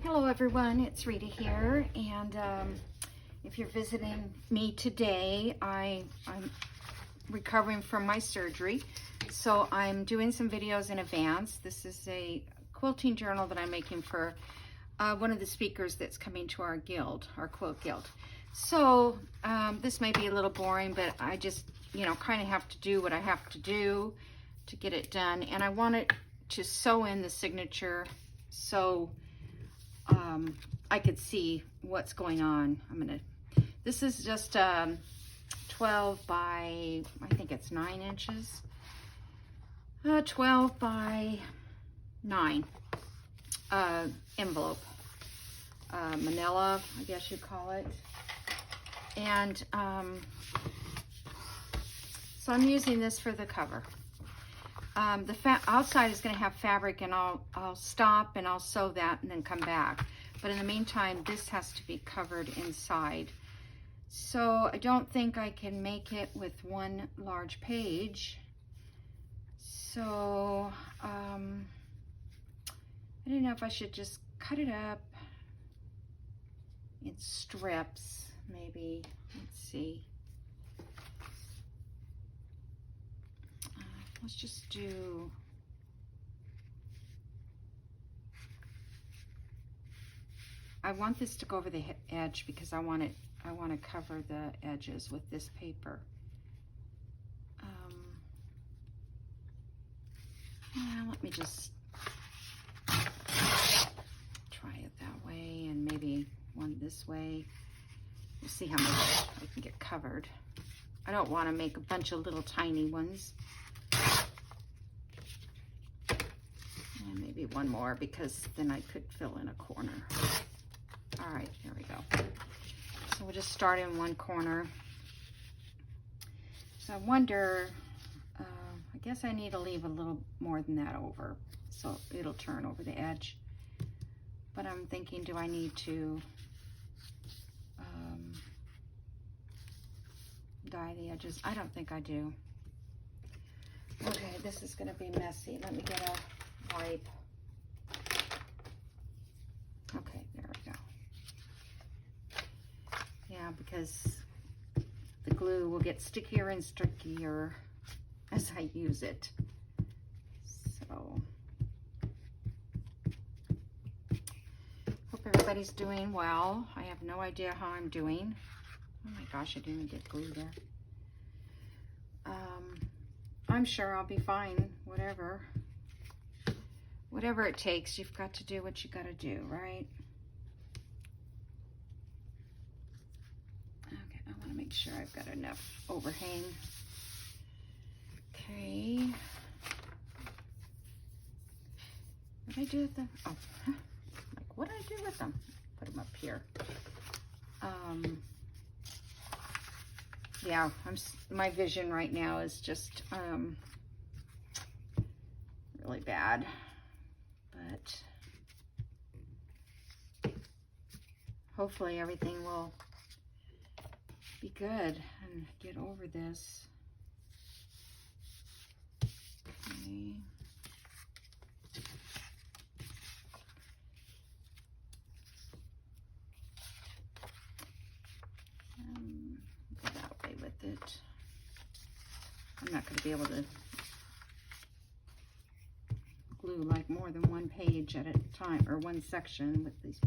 Hello everyone, it's Rita here, and if you're visiting me today, I'm recovering from my surgery, so I'm doing some videos in advance. This is a quilting journal that I'm making for one of the speakers that's coming to our guild, our quilt guild. So this may be a little boring, but I just, kind of have to do what I have to do to get it done, and I wanted to sew in the signature so I could see what's going on. This is just 12 by, I think it's 9 inches. 12 by 9 envelope. Manila, I guess you'd call it. And so I'm using this for the cover. The outside is going to have fabric, and I'll stop and I'll sew that and then come back. But in the meantime, this has to be covered inside. So I don't think I can make it with one large page. So I don't know if I should just cut it up in strips, maybe. Let's see. Let's just do, I want this to go over the edge because I want to cover the edges with this paper. Let me just try it that way, and maybe one this way. We'll see how much I can get covered. I don't want to make a bunch of little tiny ones. And maybe one more, because then I could fill in a corner. All right, here we go. So we'll just start in one corner. So I wonder, I guess I need to leave a little more than that over, so it'll turn over the edge. But I'm thinking, do I need to dye the edges? I don't think I do. Okay, this is gonna be messy. Let me get a wipe. Okay, there we go. Yeah, because the glue will get stickier and stickier as I use it. So, hope everybody's doing well. I have no idea how I'm doing. Oh my gosh, I didn't even get glue there. I'm sure I'll be fine, whatever it takes. You've got to do what you got to do, right? Okay, I want to make sure I've got enough overhang. Okay. What did I do with them? Oh, like, what did I do with them? Put them up here. Yeah, my vision right now is just really bad, but hopefully everything will be good and get over this. Okay. Go that way with it. I'm not going to be able to glue like more than one page at a time, or one section with these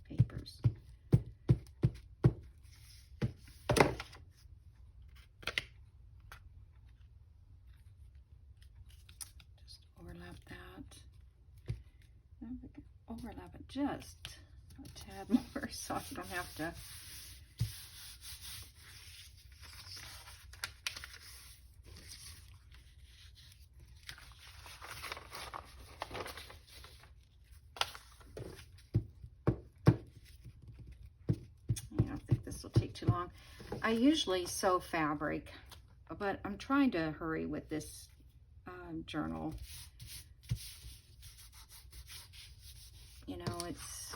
papers. Just overlap that. Now we can overlap it just a tad more so I don't have to. Too long. I usually sew fabric, but I'm trying to hurry with this journal. It's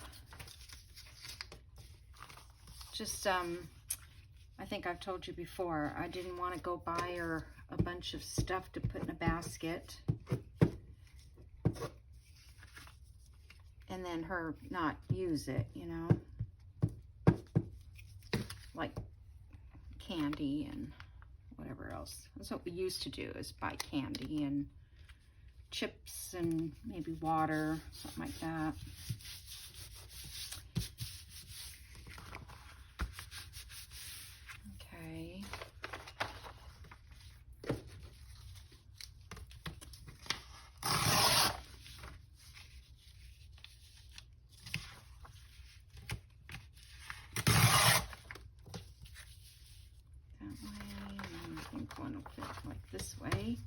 just I think I've told you before, I didn't want to go buy her a bunch of stuff to put in a basket then her not use it, you know, like candy and whatever else. That's what we used to do, is buy candy and chips and maybe water, something like that. Okay. One will fit like this way.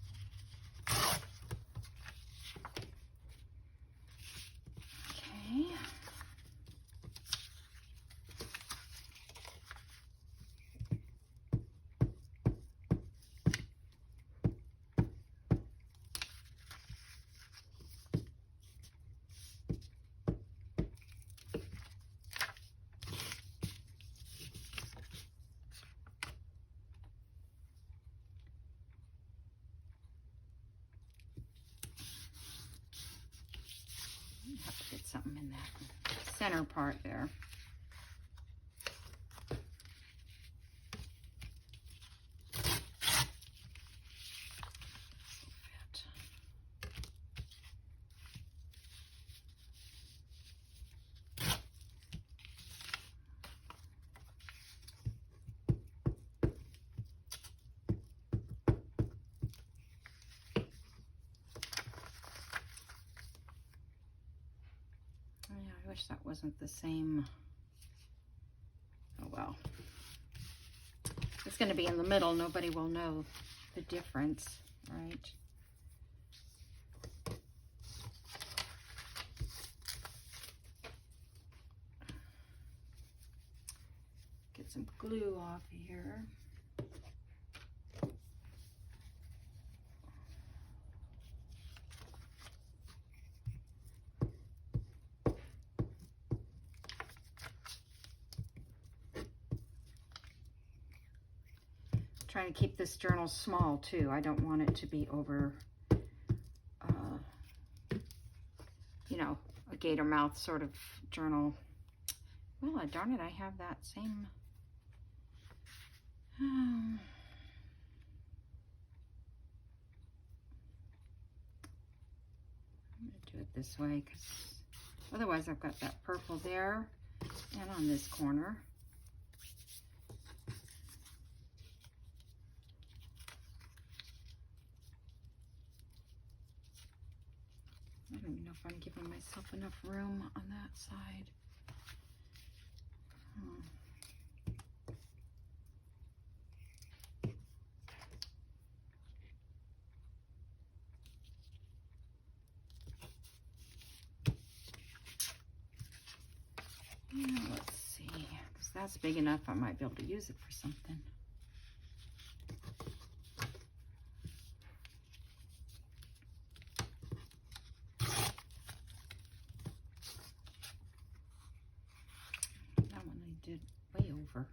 Okay. Have to get something in that center part there. I wish that wasn't the same. Oh well. It's going to be in the middle. Nobody will know the difference, right? Get some glue off here. Trying to keep this journal small too. I don't want it to be over, you know, a gator mouth sort of journal. Well, darn it, I have that same. I'm going to do it this way because otherwise I've got that purple there and on this corner. I don't even know if I'm giving myself enough room on that side. Yeah, let's see, because that's big enough I might be able to use it for something. That one I did way over.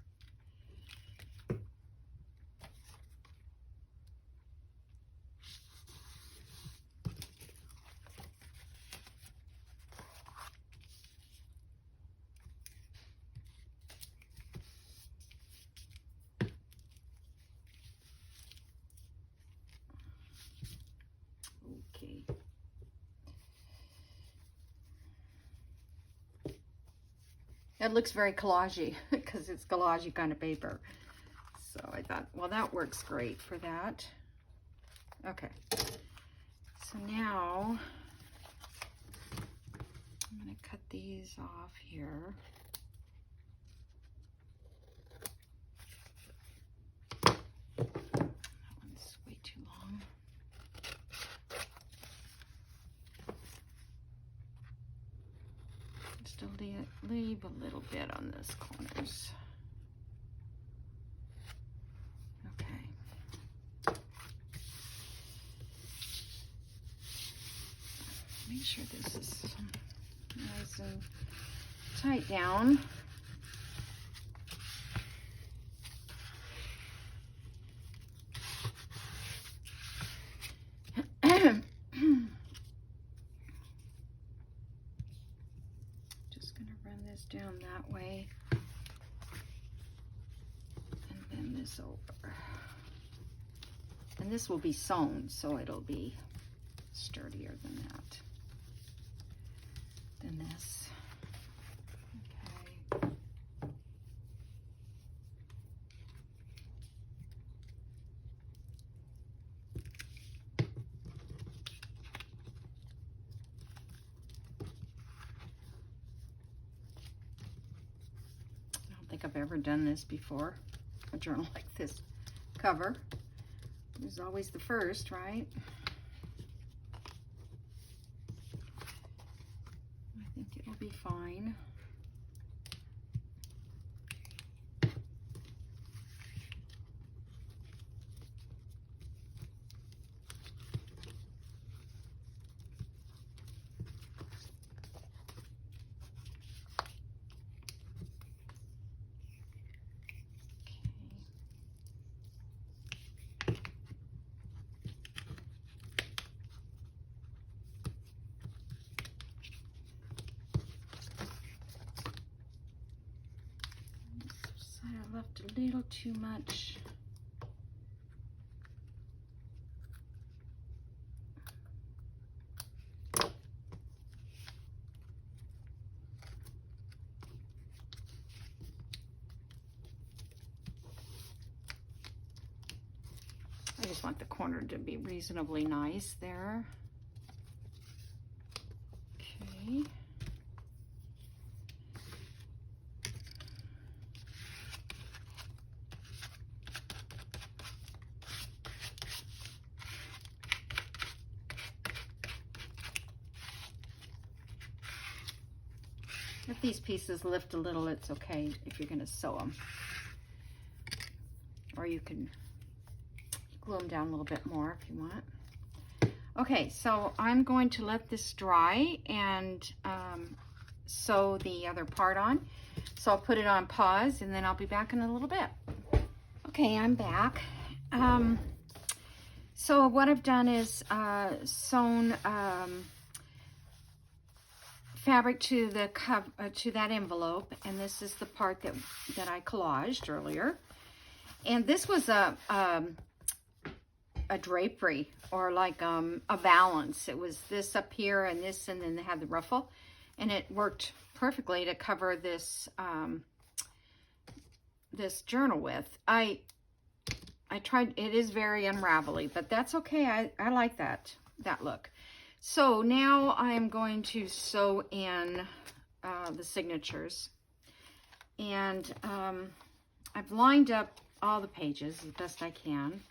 Okay. It looks very collage-y because it's collage-y kind of paper. So I thought, well, that works great for that. Okay. So now I'm going to cut these off here. That one's way too long. Still leave a little bit on those corners. Okay. Make sure this is nice and tight down. run this down that way. And then this over. And this will be sewn, so it'll be sturdier than that. Than this. Okay. I don't think I've ever done this before. A journal like this cover. It's always the first, right? I think it'll be fine. I left a little too much. I just want the corner to be reasonably nice there. Okay. If these pieces lift a little, it's okay if you're going to sew them. Or you can glue them down a little bit more if you want. Okay, so I'm going to let this dry and sew the other part on. So I'll put it on pause and then I'll be back in a little bit. Okay, I'm back. So what I've done is sewn fabric to the to that envelope, and this is the part that I collaged earlier. And this was a drapery, or like a valance. It was this up here and this, and then they had the ruffle, and it worked perfectly to cover this this journal with. I tried. It is very unravelly, but that's okay. I like that look. So now I'm going to sew in the signatures, and I've lined up all the pages as best I can.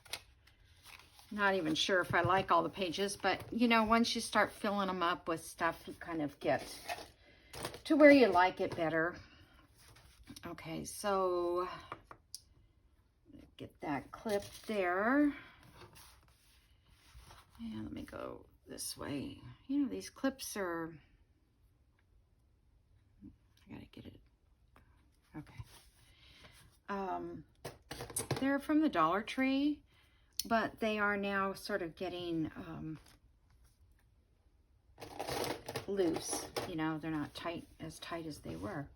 Not even sure if I like all the pages, but you know, once you start filling them up with stuff, you kind of get to where you like it better. Okay, so get that clip there. And let me go this way. You know, these clips are, I gotta get it. Okay. They're from the Dollar Tree, but they are now sort of getting loose. You know, they're not as tight as they were.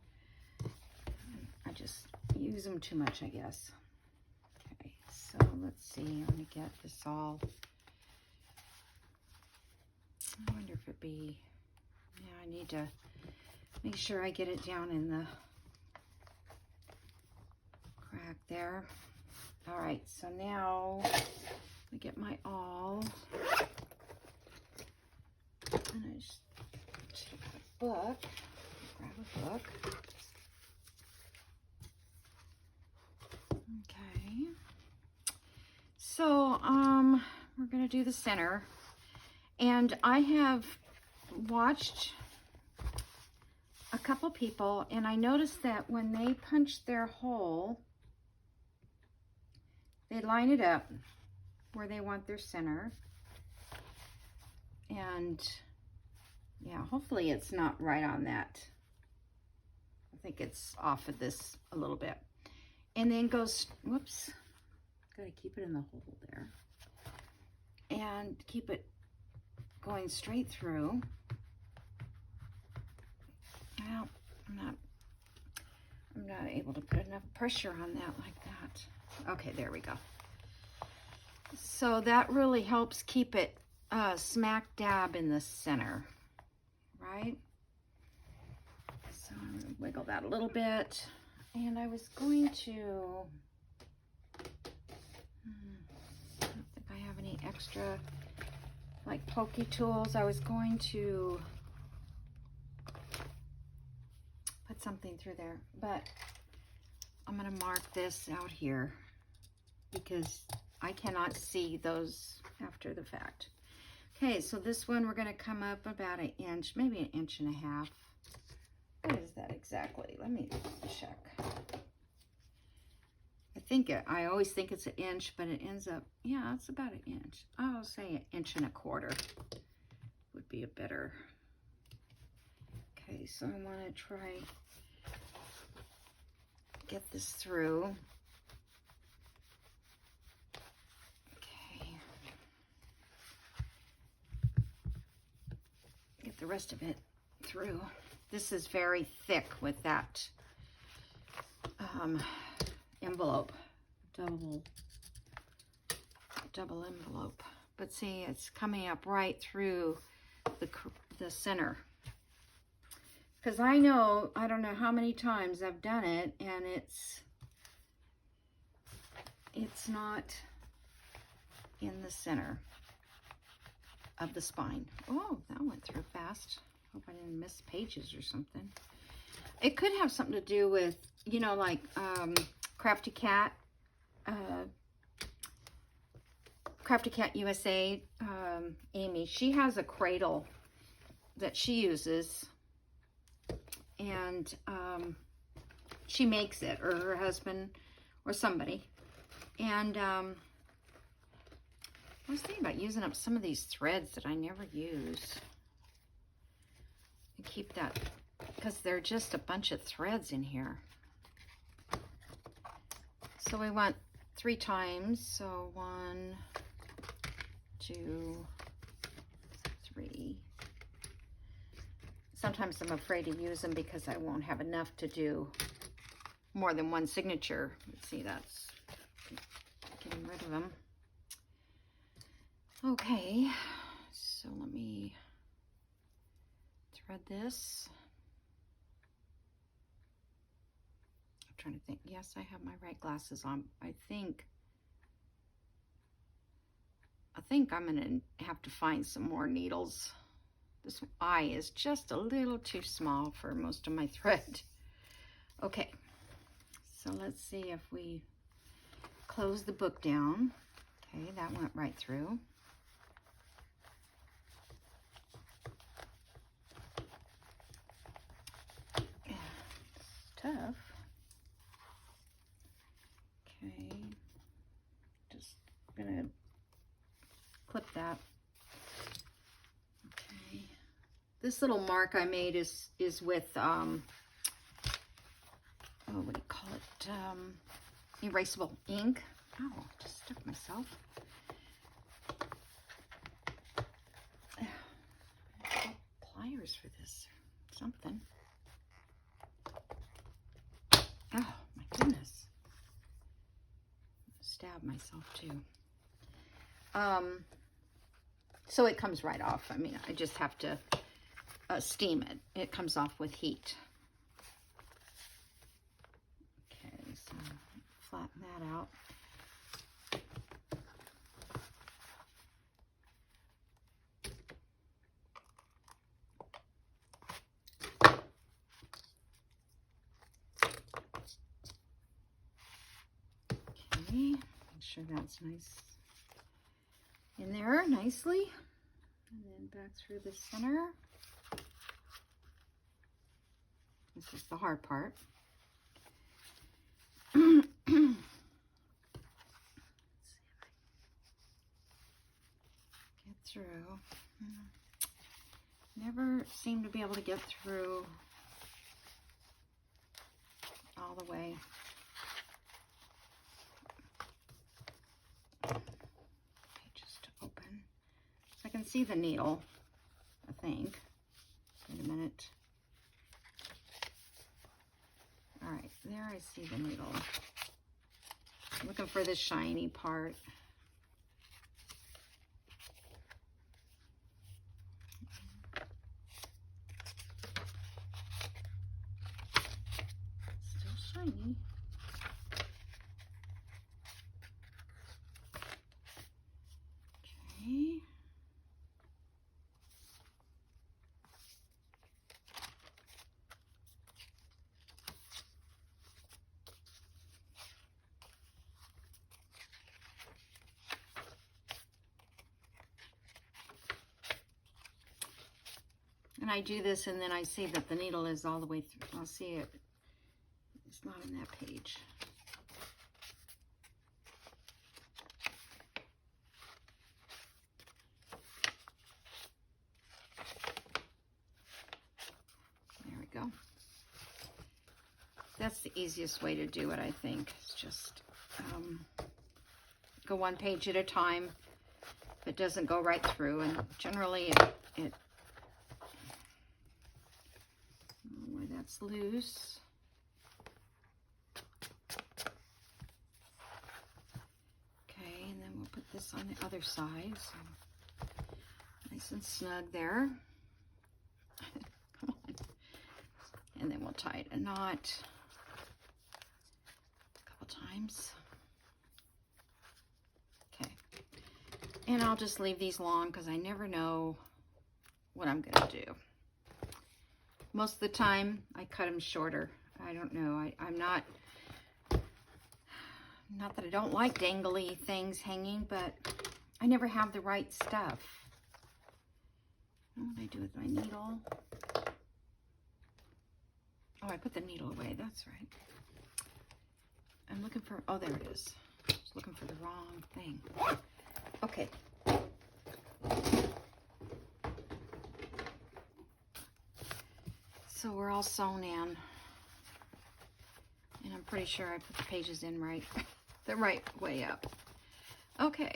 I just use them too much, I guess. Okay, so let's see. Let me get this all. I wonder if it'd be, yeah, I need to make sure I get it down in the crack there. All right, so now let me get my awl. And I just take a book, grab a book. Okay. So, we're gonna do the center. And I have watched a couple people, and I noticed that when they punch their hole, they line it up where they want their center. And yeah, hopefully it's not right on that. I think it's off of this a little bit. And then goes, whoops, gotta keep it in the hole there. And keep it going straight through. Well, I'm not able to put enough pressure on that like that. Okay, there we go. So that really helps keep it smack dab in the center, right? So I'm gonna wiggle that a little bit. And I was going to, I don't think I have any extra like pokey tools. I was going to put something through there, but I'm gonna mark this out here because I cannot see those after the fact. Okay, so this one we're gonna come up about an inch, maybe an inch and a half. What is that exactly? Let me check. I always think it's an inch, but it ends up, yeah, it's about an inch. I'll say an inch and a quarter would be a better. Okay, so I want to try get this through. Okay. Get the rest of it through. This is very thick with that envelope, double envelope. But see, it's coming up right through the center. Because I don't know how many times I've done it, and it's not in the center of the spine. Oh, that went through fast. Hope I didn't miss pages or something. It could have something to do with, you know, like Crafty Cat USA, Amy, she has a cradle that she uses, and she makes it, or her husband, or somebody. And I was thinking about using up some of these threads that I never use. And keep that, because they're just a bunch of threads in here. So we want 3 times. So 1, 2, 3. Sometimes I'm afraid to use them because I won't have enough to do more than one signature. Let's see, that's getting rid of them. Okay, so let me thread this. I'm trying to think. Yes, I have my right glasses on. I think I'm going to have to find some more needles. This eye is just a little too small for most of my thread. Okay, so let's see if we close the book down. Okay, that went right through. It's tough. Okay, just gonna clip that. Okay, this little mark I made is with oh, what do you call it? Erasable ink. Oh, just stuck myself. Pliers for this, something. Oh my goodness. Stab myself too. So it comes right off. I mean, I just have to steam it. It comes off with heat. Okay, so flatten that out. Okay, make sure that's nice in there nicely. And then back through the center. This is the hard part. Let's see if I can get through. Never seem to be able to get through all the way. Okay, just to open. I can see the needle, I think. Wait a minute. there I see the needle. I'm looking for the shiny part. Still shiny. Okay. And I do this, and then I see that the needle is all the way through. I'll see it. It's not on that page. There we go. That's the easiest way to do it, I think. It's just go one page at a time. If it doesn't go right through, and generally it where that's loose. Okay, and then we'll put this on the other side, so nice and snug there. Come on. And then we'll tie a knot a couple times. Okay, and I'll just leave these long because I never know what I'm gonna do. Most of the time, I cut them shorter. I don't know. I'm not that I don't like dangly things hanging, but I never have the right stuff. What do I do with my needle? Oh, I put the needle away. That's right. I'm looking for, oh, there it is. I was looking for the wrong thing. Okay. So we're all sewn in, and I'm pretty sure I put the pages in right, the right way up. Okay,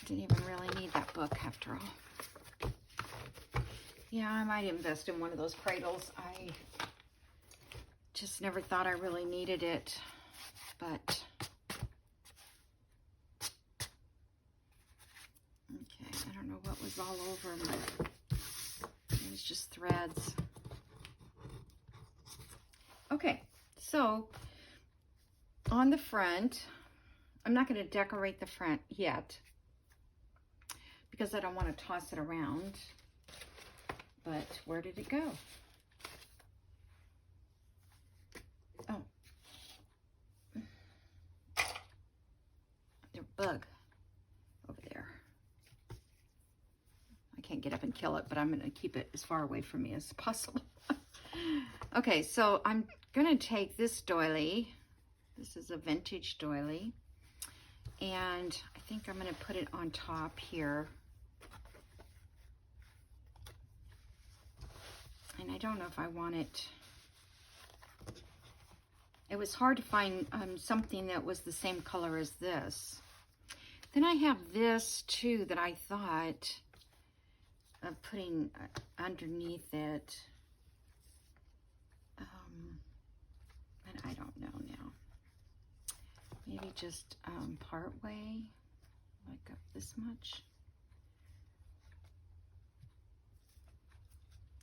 didn't even really need that book after all. Yeah, I might invest in one of those cradles. I just never thought I really needed it, but okay, I don't know what was all over my, it was just threads. Okay, so on the front, I'm not going to decorate the front yet because I don't want to toss it around. But where did it go? Oh, there's a bug over there. I can't get up and kill it, but I'm going to keep it as far away from me as possible. Okay, so I'm going to take this doily. This is a vintage doily. And I think I'm going to put it on top here. And I don't know if I want it. It was hard to find something that was the same color as this. Then I have this too that I thought of putting underneath it. But I don't know now. Maybe just part way, like up this much.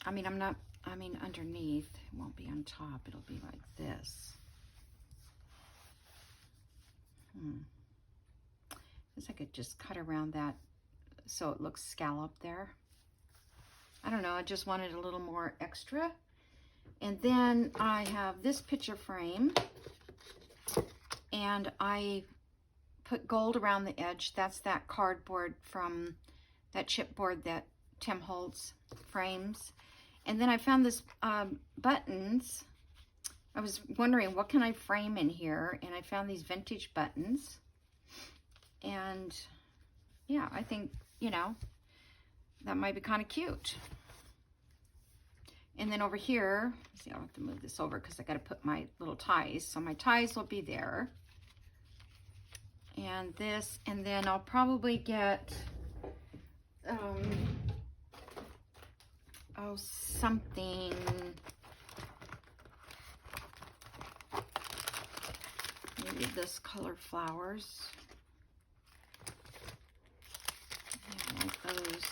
I mean, underneath, it won't be on top, it'll be like this. Guess I could just cut around that so it looks scalloped there. I don't know, I just wanted a little more extra. And then I have this picture frame, and I put gold around the edge. That's that cardboard from that chipboard that Tim Holtz frames. And then I found this buttons. I was wondering, what can I frame in here? And I found these vintage buttons. And yeah, I think, you know, that might be kind of cute. And then over here, see, I'll have to move this over because I got to put my little ties. So my ties will be there. And this, and then I'll probably get, something, do this color flowers. Yeah, I like those.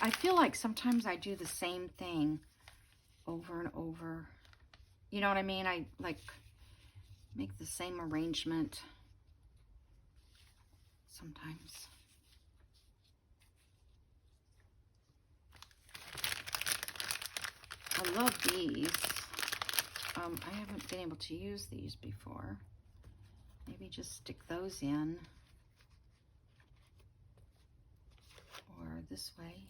I feel like sometimes I do the same thing over and over. You know what I mean? I like make the same arrangement sometimes. I love these. I haven't been able to use these before. Maybe just stick those in. Or this way.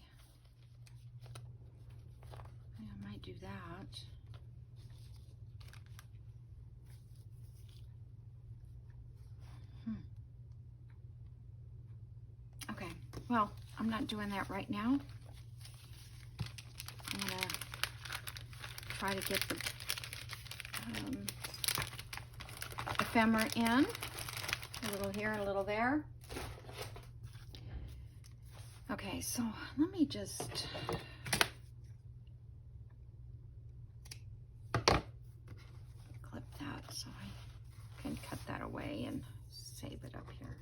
Yeah, I might do that. Okay, well, I'm not doing that right now. I'm gonna try to get the ephemera in. A little here, a little there. Okay, so let me just clip that so I can cut that away and save it up here.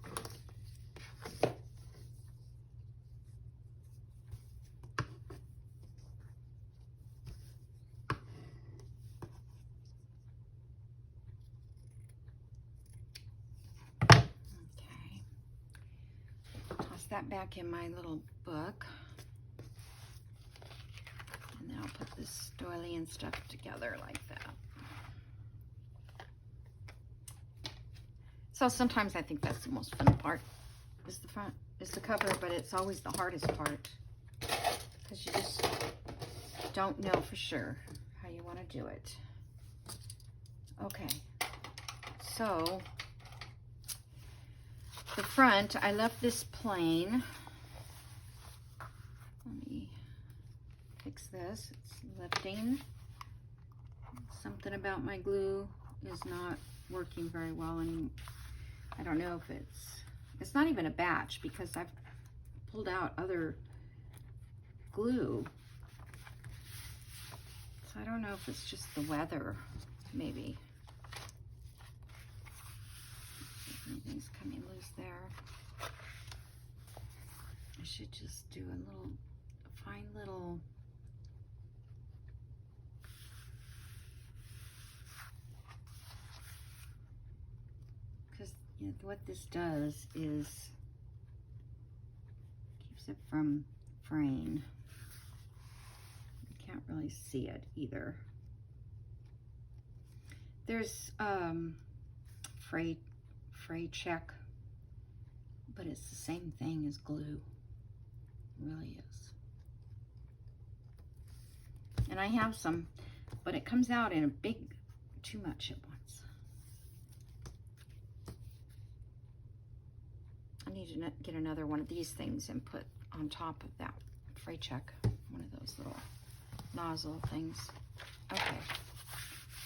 That back in my little book, and then I'll put this doily and stuff together like that. So sometimes I think that's the most fun part, is the front, is the cover, but it's always the hardest part because you just don't know for sure how you want to do it. Okay, so the front, I left this plain. Let me fix this. It's lifting. Something about my glue is not working very well, and I don't know if it's not even a batch because I've pulled out other glue. So I don't know if it's just the weather, maybe. Anything's coming loose there. I should just do a fine little because you know, what this does is keeps it from fraying. You can't really see it either. There's fray check, but it's the same thing as glue. It really is. And I have some, but it comes out in a big, too much at once. I need to get another one of these things and put on top of that fray check, one of those little nozzle things. Okay,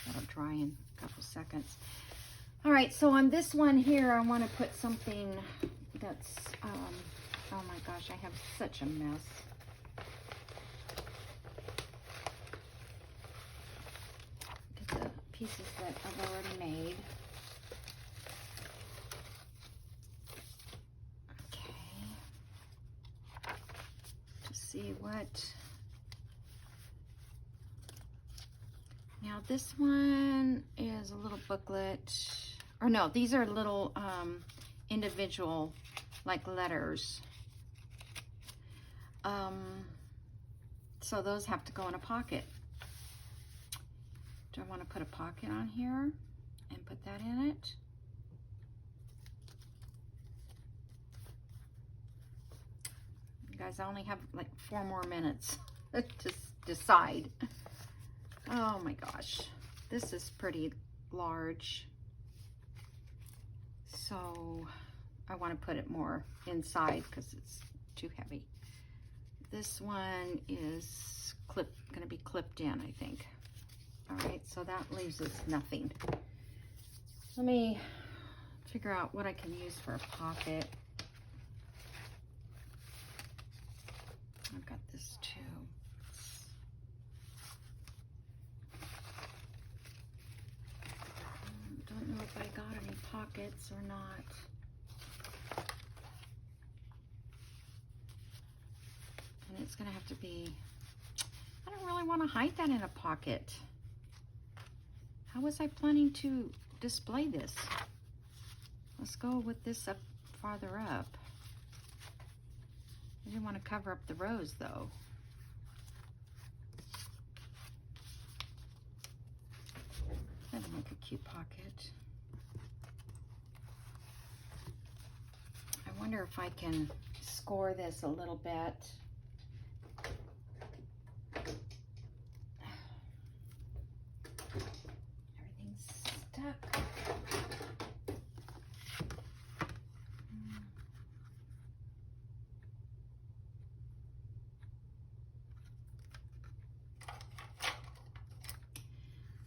that'll dry in a couple seconds. All right, so on this one here, I want to put something that's, oh my gosh, I have such a mess. Get the pieces that I've already made. Okay. To see what. Now this one is a little booklet. Or no, these are little individual, like letters. So those have to go in a pocket. Do I want to put a pocket on here and put that in it? You guys, I only have like 4 more minutes to decide. Oh my gosh, this is pretty large. So I want to put it more inside because it's too heavy. This one is going to be clipped in, I think. All right, so that leaves us nothing. Let me figure out what I can use for a pocket. I've got this too. pockets or not. And it's gonna have to be, I don't really want to hide that in a pocket. How was I planning to display this? Let's go with this up farther up. I didn't want to cover up the rows though. That'd make a cute pocket. I wonder if I can score this a little bit. Everything's stuck.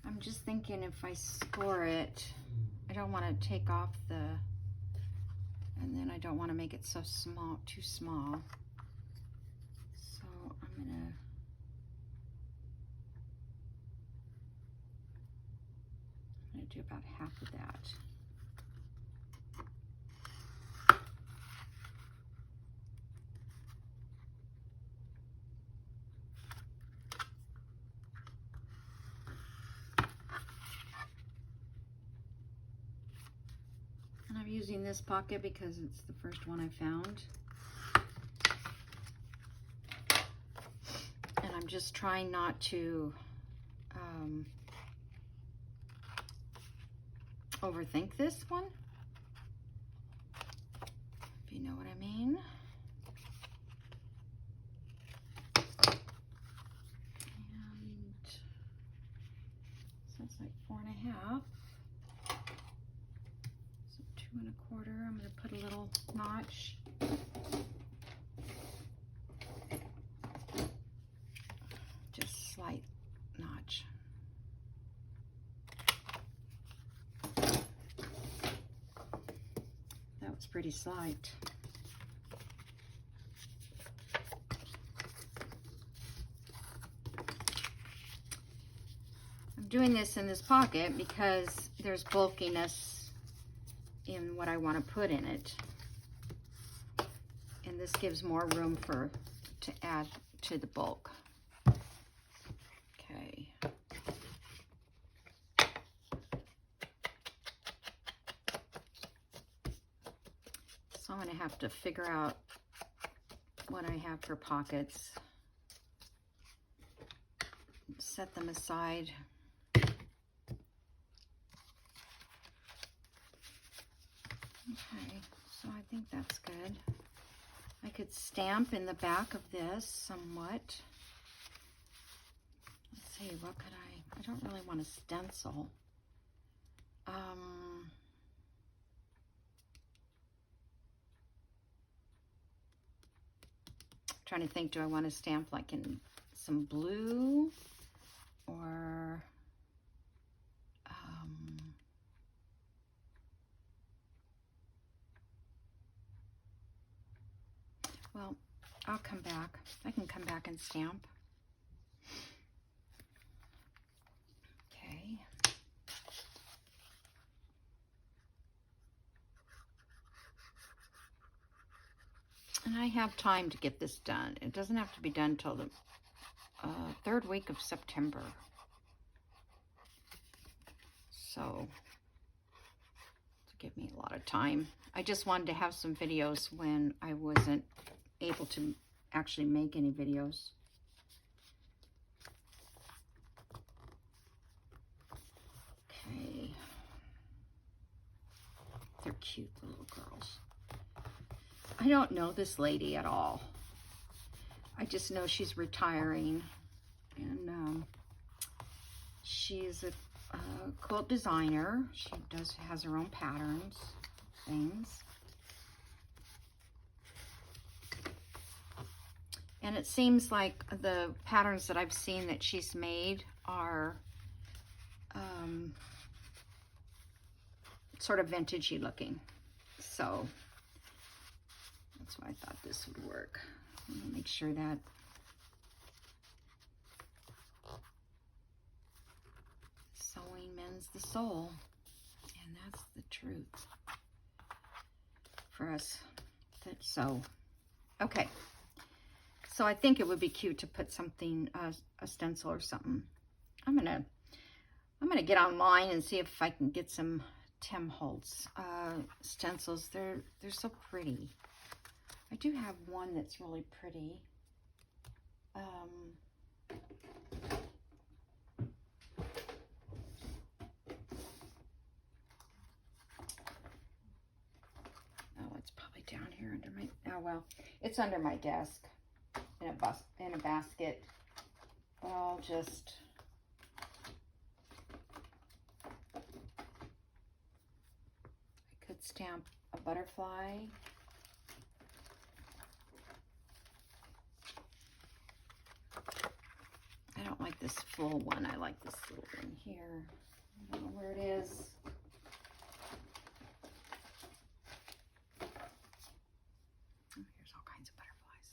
I'm just thinking if I score it, I don't want to take off the, and then I don't want to make it so small, too small. So I'm gonna do about half of that. And I'm using this pocket because it's the first one I found. And I'm just trying not to overthink this one, if you know what I mean. And so it's like 4.5. So 2.25. I'm going to put a little notch. Just slight notch. That was pretty slight. I'm doing this in this pocket because there's bulkiness in what I want to put in it. And this gives more room to add to the bulk. Okay. So I'm going to have to figure out what I have for pockets. Set them aside. Okay, so I think that's good. I could stamp in the back of this somewhat. Let's see, what could I don't really want a stencil. Trying to think, do I want to stamp like in some blue or well, I'll come back. I can come back and stamp. Okay. And I have time to get this done. It doesn't have to be done till the third week of September. So, to give me a lot of time. I just wanted to have some videos when I wasn't able to actually make any videos. Okay. They're cute little girls. I don't know this lady at all. I just know she's retiring, and she's a quilt designer. She has her own patterns, things. And it seems like the patterns that I've seen that she's made are sort of vintagey looking. So that's why I thought this would work. I'm gonna make sure that sewing mends the soul. And that's the truth for us that sew. Okay. So I think it would be cute to put something, a stencil or something. I'm gonna get online and see if I can get some Tim Holtz stencils. They're so pretty. I do have one that's really pretty. Oh, it's probably down here under my, oh well, it's under my desk in a basket. But I'll just, I could stamp a butterfly. I don't like this full one. I like this little one here. I don't know where it is. Oh, here's all kinds of butterflies.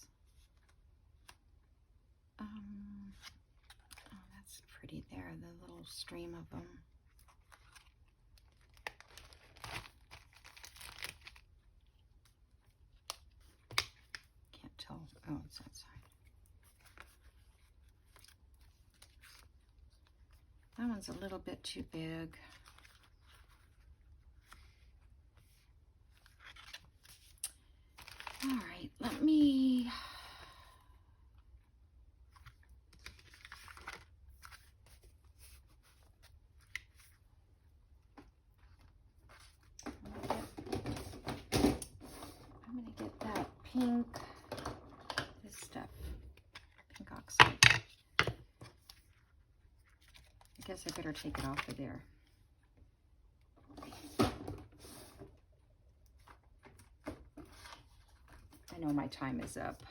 Oh, that's pretty there, the little stream of them. Can't tell. Oh, it's that side. That one's a little bit too big. All right, let me... I'm gonna get that pink, this stuff, pink oxide. I guess I better take it off of there. I know my time is up,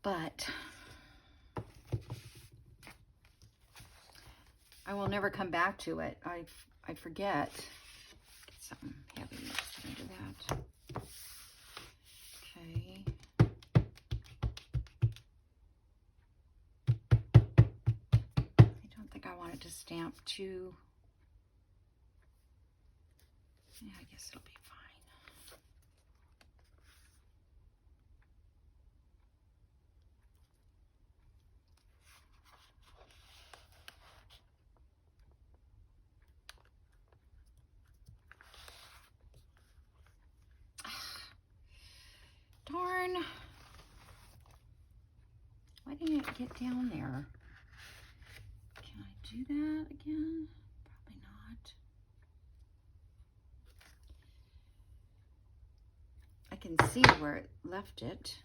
but I will never come back to it. I forget. Get something heavy mixed into that. Okay. I don't think I want it to stamp too. Yeah, I guess it'll be fine. Darn. Why didn't it get down there? Can I do that again? Probably not. I can see where it left it.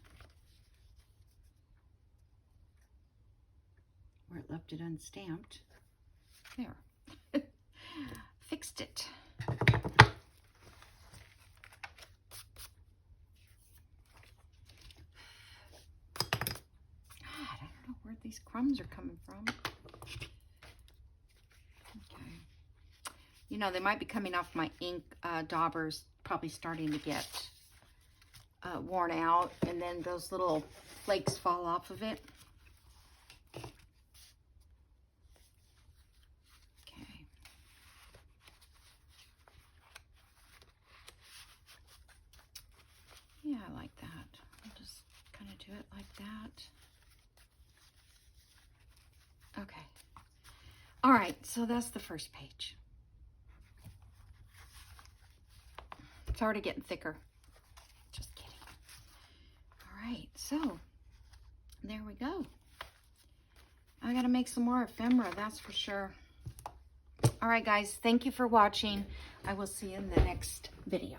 Where it left it unstamped. There. Fixed it. These crumbs are coming from. Okay. You know, they might be coming off my ink daubers, probably starting to get worn out, and then those little flakes fall off of it. Okay. Yeah, I like that. I'll just kind of do it like that. Okay. All right, so that's the first page. It's already getting thicker. Just kidding. All right, so there we go. I gotta make some more ephemera, that's for sure. All right, guys, thank you for watching. I will see you in the next video.